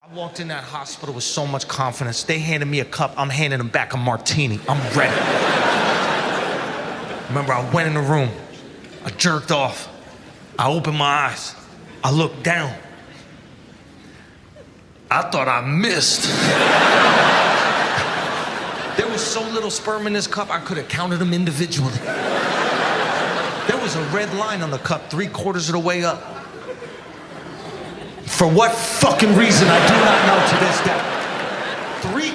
I walked in that hospital with so much confidence. They handed me a cup. I'm handing them back a martini. I'm ready. Remember, I went in the room. I jerked off. I opened my eyes. I looked down. I thought I missed. There was so little sperm in this cup, I could have counted them individually. There was a red line on the cup 3/4 of the way up. For what fucking reason, I do not know to this day.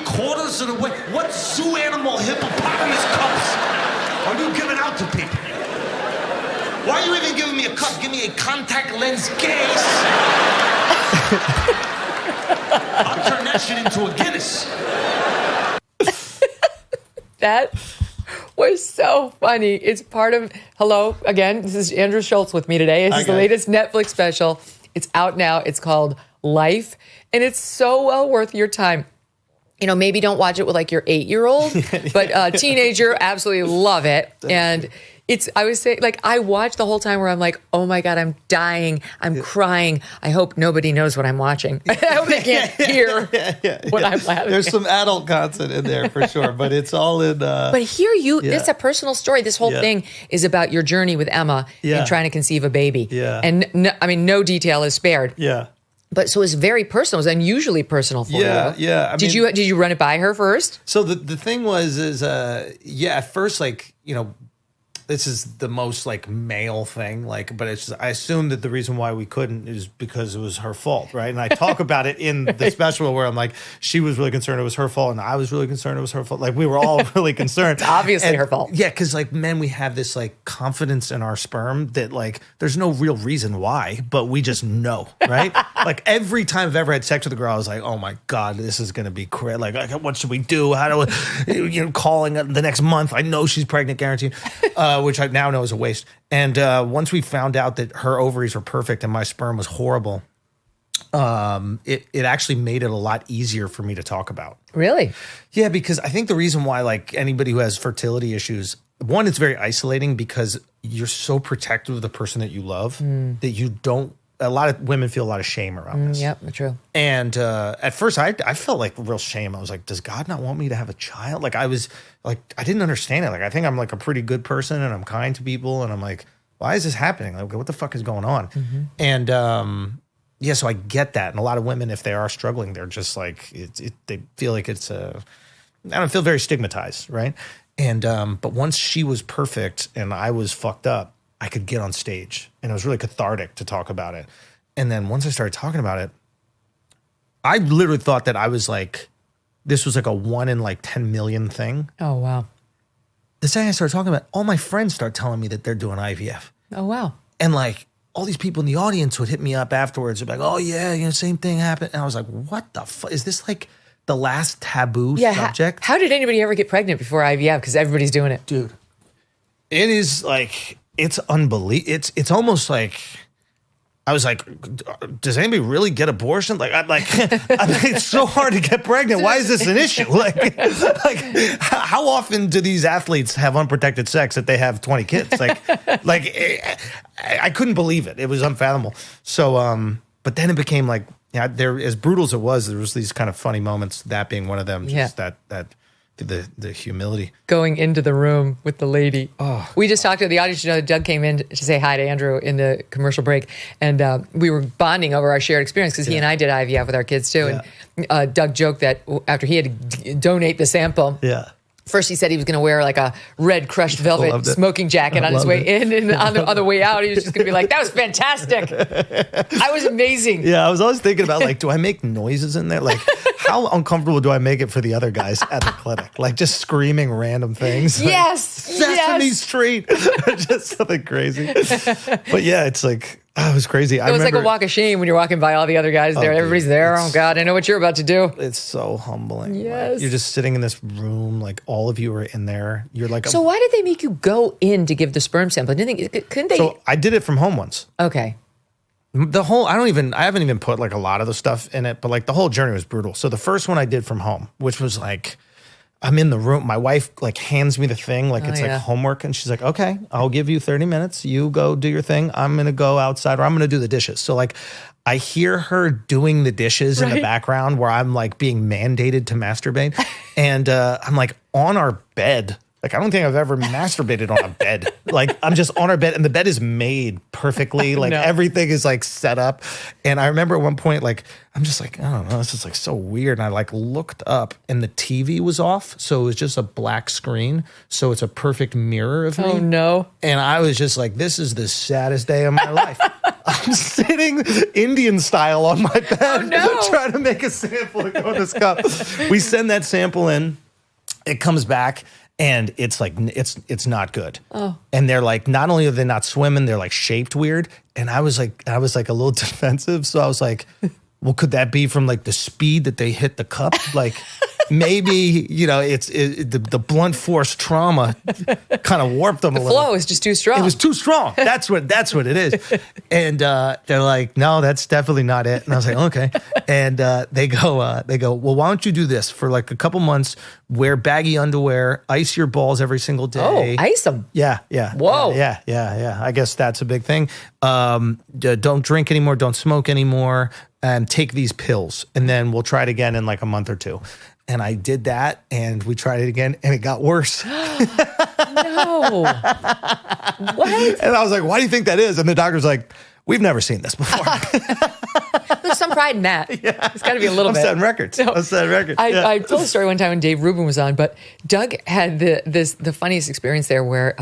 3/4 of the way? What zoo animal hippopotamus cups are you giving out to people? Why are you even giving me a cup? Give me a contact lens case. I'll turn that shit into a Guinness. That was so funny. It's part of, hello, again, this is Andrew Schulz with me today. This is the latest Netflix special. It's out now. It's called Life, and it's so well worth your time. You know, maybe don't watch it with like your 8-year-old, but teenager, absolutely love it. And I would say, like, I watch the whole time where I'm like, oh my God, I'm dying. I'm crying. I hope nobody knows what I'm watching. I hope they can't hear what I'm laughing. There's some adult content in there for sure, but it's all in. But here it's a personal story. This whole thing is about your journey with Emma and trying to conceive a baby. Yeah. And no detail is spared. Yeah. But so it's very personal. It's unusually personal for you. Yeah. Did you run it by her first? So the thing was, at first, like, you know, this is the most like male thing, like, but it's, I assumed that the reason why we couldn't is because it was her fault, right? And I talk about it in the special where I'm like, she was really concerned it was her fault, and I was really concerned it was her fault. Like, we were all really concerned. It's obviously her fault. Yeah, because like men, we have this like confidence in our sperm that like there's no real reason why, but we just know, right? Like every time I've ever had sex with a girl, I was like, oh my God, this is gonna be crazy. Like, what should we do? How do we, calling the next month? I know she's pregnant, guaranteed. Which I now know is a waste. And once we found out that her ovaries were perfect and my sperm was horrible, it actually made it a lot easier for me to talk about. Really? Yeah, because I think the reason why, like, anybody who has fertility issues, one, it's very isolating because you're so protective of the person that you love that you don't. A lot of women feel a lot of shame around this. Yep, true. And at first, I felt like real shame. I was like, does God not want me to have a child? Like, I was like, I didn't understand it. Like, I think I'm like a pretty good person and I'm kind to people. And I'm like, why is this happening? Like, what the fuck is going on? Mm-hmm. And so I get that. And a lot of women, if they are struggling, they're just like, they feel like it's I don't feel very stigmatized, right? And but once she was perfect and I was fucked up, I could get on stage, and it was really cathartic to talk about it. And then once I started talking about it, I literally thought that I was like, this was like a 1 in like 10 million thing. Oh, wow. The second I started talking about it, all my friends start telling me that they're doing IVF. Oh, wow. And like all these people in the audience would hit me up afterwards. They'd be like, oh yeah, same thing happened. And I was like, what the fuck? Is this like the last taboo subject? How did anybody ever get pregnant before IVF? Because everybody's doing it. Dude, it is like... It's unbelievable. It's almost like I was like, does anybody really get abortion? Like I'm like it's so hard to get pregnant. Why is this an issue? Like how often do these athletes have unprotected sex that they have 20 kids? Like I couldn't believe it. It was unfathomable. So but then it became like there, as brutal as it was, there was these kind of funny moments. That being one of them. Just that. The humility. Going into the room with the lady. Oh, we just talked to the audience. You know, Doug came in to say hi to Andrew in the commercial break. And we were bonding over our shared experience because he and I did IVF with our kids too. Yeah. And Doug joked that after he had to donate the sample. Yeah. First, he said he was going to wear like a red crushed velvet smoking jacket on his way in, and on the way out, he was just going to be like, "That was fantastic! That was amazing." Yeah, I was always thinking about like, do I make noises in there? Like, how uncomfortable do I make it for the other guys at the clinic? Like, just screaming random things. Yes, like, Sesame Street, just something crazy. But yeah, it's like. Oh, it was crazy. It was like a walk of shame when you're walking by all the other guys there. Everybody's there. Oh, God, I know what you're about to do. It's so humbling. Yes. Like, you're just sitting in this room, like all of you are in there. You're like, so why did they make you go in to give the sperm sample? Couldn't they? So I did it from home once. Okay. The whole, I haven't even put like a lot of the stuff in it, but like the whole journey was brutal. So the first one I did from home, which was like, I'm in the room. My wife like hands me the thing like it's like homework. And she's like, okay, I'll give you 30 minutes. You go do your thing. I'm going to go outside or I'm going to do the dishes. So like I hear her doing the dishes in the Right. background where I'm like being mandated to masturbate. And I'm like on our bed. Like, I don't think I've ever masturbated on a bed. Like, I'm just on our bed and the bed is made perfectly. Like, No. everything is like set up. And I remember at one point, like, I'm just like, I don't know, this is like so weird. And I like looked up and the TV was off. So it was just a black screen. So it's a perfect mirror of me. Oh, no. And I was just like, this is the saddest day of my life. I'm sitting Indian style on my bed no. trying to make a sample and go in this cup. We send that sample in. It comes back. And it's like, it's not good. Oh. And they're like, not only are they not swimming, they're like shaped weird. And I was like a little defensive. So I was like, well, could that be from like the speed that they hit the cup? Like maybe, you know, the blunt force trauma kind of warped them a little. Flow is just too strong. It was too strong. That's what it is. And they're like, no, that's definitely not it. And I was like, okay. And they go, well, why don't you do this for like a couple months? Wear baggy underwear, ice your balls every single day. Oh, ice them. Yeah. Whoa. Yeah. I guess that's a big thing. Don't drink anymore. Don't smoke anymore. And take these pills. And then we'll try it again in like a month or two. And I did that, and we tried it again, and it got worse. No. What? And I was like, why do you think that is? And the doctor's like, we've never seen this before. There's some pride in that. Yeah. It's got to be a little I'm bit. setting records. No. I'm setting records. I told a story one time when Dave Rubin was on, but Doug had the funniest experience there where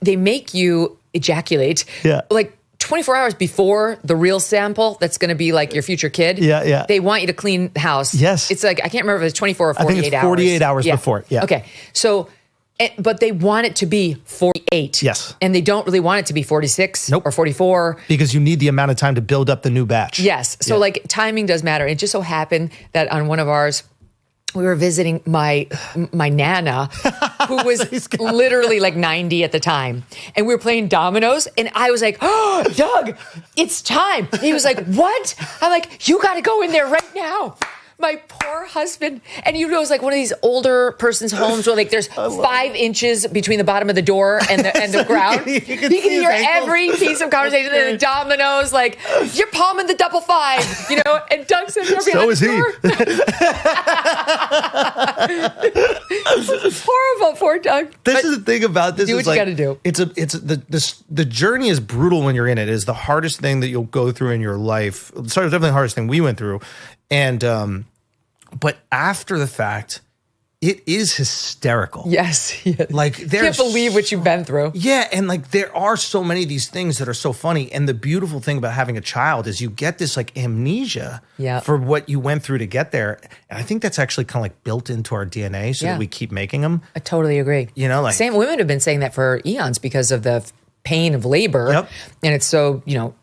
they make you ejaculate like 24 hours before the real sample that's going to be like your future kid. Yeah. They want you to clean the house. Yes. It's like, I can't remember if it's 24 or 48 hours. I think it's 48 hours before. Yeah. Okay. So, but they want it to be 48. Yes. And they don't really want it to be 46 Nope. or 44. Because you need the amount of time to build up the new batch. Yes. So like timing does matter. It just so happened that on one of ours, we were visiting my Nana, who was literally like 90 at the time. And we were playing dominoes. And I was like, oh, Doug, it's time. He was like, what? I'm like, you got to go in there right now. My poor husband. And you know, it's like one of these older person's homes where like there's 5 inches between the bottom of the door and the ground. You He can can see hear his ankles. every piece of conversation. And the dominoes, like, you're palming the double 5, you know? And Doug said, So is he. Horrible, poor Doug. This is the thing about this. Do is what you like, gotta do. The journey is brutal when you're in it. It is the hardest thing that you'll go through in your life. Sorry, it's definitely the hardest thing we went through. And but after the fact, it is hysterical. Yes. Like Can't believe what you've been through. Yeah, and like there are so many of these things that are so funny. And the beautiful thing about having a child is you get this like amnesia for what you went through to get there. And I think that's actually kind of like built into our DNA so that we keep making them. I totally agree. You know, like same women have been saying that for eons because of the pain of labor. Yep. And it's so, you know,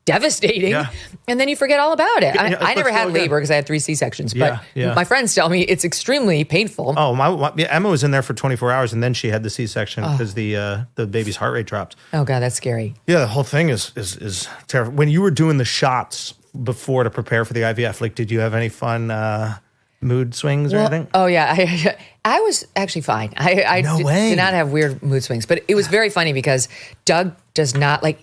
devastating. Yeah. And then you forget all about it. Yeah, I never let's had go again. labor because I had 3 C-sections, but Yeah. my friends tell me it's extremely painful. Oh, Emma was in there for 24 hours and then she had the C-section because the baby's heart rate dropped. Oh God, that's scary. Yeah, the whole thing is terrible. When you were doing the shots before to prepare for the IVF, like, did you have any fun mood swings or anything? Oh yeah, I was actually fine. I No way. did not have weird mood swings, but it was very funny because Doug does not like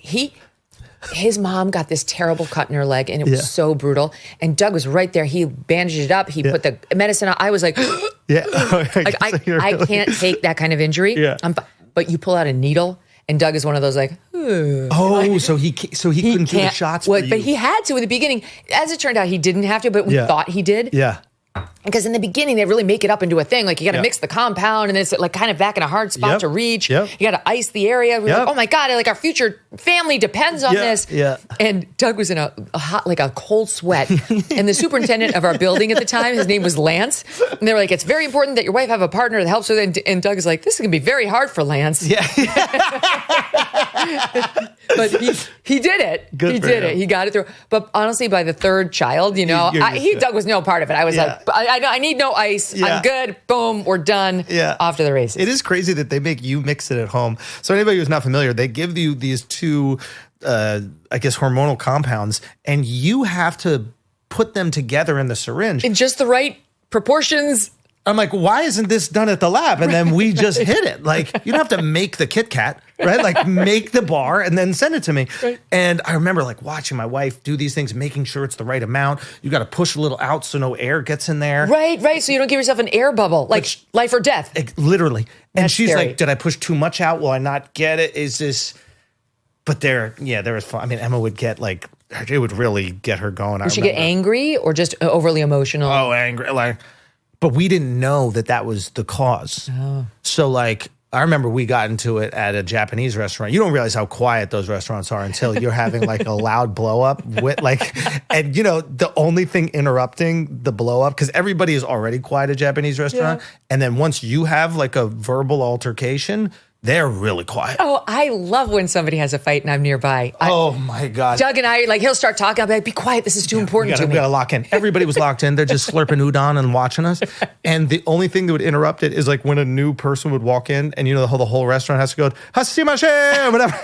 his mom got this terrible cut in her leg and it was so brutal. And Doug was right there. He bandaged it up. He put the medicine on. I was like, like I can't take that kind of injury. Yeah. But you pull out a needle and Doug is one of those like, so he couldn't do the shots for you. But he had to in the beginning. As it turned out, he didn't have to, but we thought he did. Yeah. Because in the beginning, they really make it up into a thing. Like, you got to mix the compound, and then it's like kind of back in a hard spot to reach. Yep. You got to ice the area. We're like, oh my God, like our future family depends on this. Yeah. And Doug was in a hot, like a cold sweat. And the superintendent of our building at the time, his name was Lance. And they were like, it's very important that your wife have a partner that helps with it. And Doug is like, this is going to be very hard for Lance. Yeah. But he did it. Good he for did him. it. He got it through. But honestly, by the 3rd child, you know, Doug was no part of it. I was like, I need no ice. Yeah. I'm good. Boom, we're done. Yeah. Off to the races. It is crazy that they make you mix it at home. So anybody who's not familiar, they give you these 2, I guess, hormonal compounds, and you have to put them together in the syringe. In just the right proportions I'm like, why isn't this done at the lab? And then we just hit it. Like, you don't have to make the Kit Kat, right? Like, make the bar and then send it to me. Right. And I remember like watching my wife do these things, making sure it's the right amount. You got to push a little out so no air gets in there. Right. So you don't give yourself an air bubble, like life or death. Literally. And That's she's scary. like, did I push too much out? Will I not get it? Is this, but there was fun. I mean, Emma would get like, it would really get her going. Would she get angry or just overly emotional? Oh, angry. Like, but we didn't know that was the cause. Oh. So like, I remember we got into it at a Japanese restaurant. You don't realize how quiet those restaurants are until you're having like a loud blow up with like, and the only thing interrupting the blow up, because everybody is already quiet at a Japanese restaurant. Yeah. And then once you have like a verbal altercation, they're really quiet. Oh, I love when somebody has a fight and I'm nearby. Oh my God. Doug and I, like, he'll start talking. I'll be like, be quiet. This is too important to We me. gotta lock in. Everybody was locked in. They're just slurping udon and watching us. And the only thing that would interrupt it is like when a new person would walk in and the whole restaurant has to go, Hasimashe, whatever.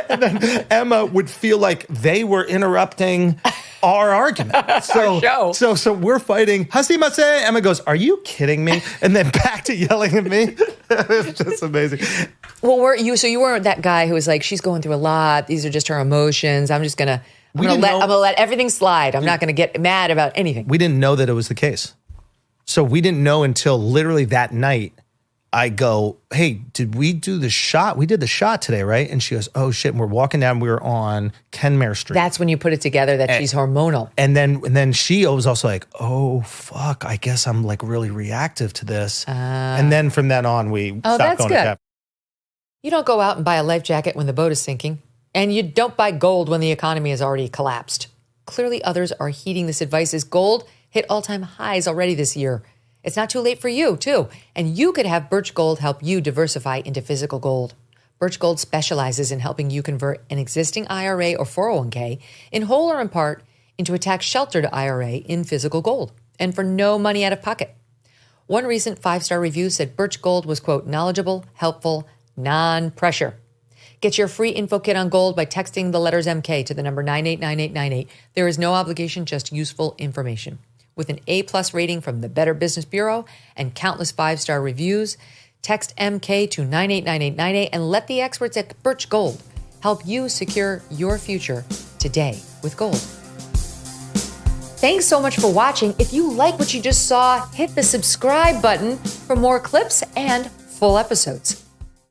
And then Emma would feel like they were interrupting our argument. So we're fighting. Hasimasu. Emma goes, "Are you kidding me?" And then back to yelling at me. It's just amazing. Well, you weren't that guy who was like, she's going through a lot. These are just her emotions. I'm gonna let everything slide. I'm not gonna get mad about anything. We didn't know that it was the case. So we didn't know until literally that night. I go, "Hey, did we do the shot? We did the shot today, right?" And she goes, "Oh shit." And we're walking down. We were on Kenmare Street. That's when you put it together that she's hormonal. And then she was also like, "Oh fuck, I guess I'm like really reactive to this." And then from then on, we stopped that's going good. to Cap. You don't go out and buy a life jacket when the boat is sinking, and you don't buy gold when the economy has already collapsed. Clearly, others are heeding this advice as gold hit all-time highs already this year. It's not too late for you, too. And you could have Birch Gold help you diversify into physical gold. Birch Gold specializes in helping you convert an existing IRA or 401k in whole or in part into a tax-sheltered IRA in physical gold, and for no money out of pocket. One recent 5-star review said Birch Gold was, quote, knowledgeable, helpful, non-pressure. Get your free info kit on gold by texting the letters MK to the number 989898. There is no obligation, just useful information. With an A+ rating from the Better Business Bureau and countless 5-star reviews, text MK to 989898 and let the experts at Birch Gold help you secure your future today with gold. Thanks so much for watching. If you like what you just saw, hit the subscribe button for more clips and full episodes.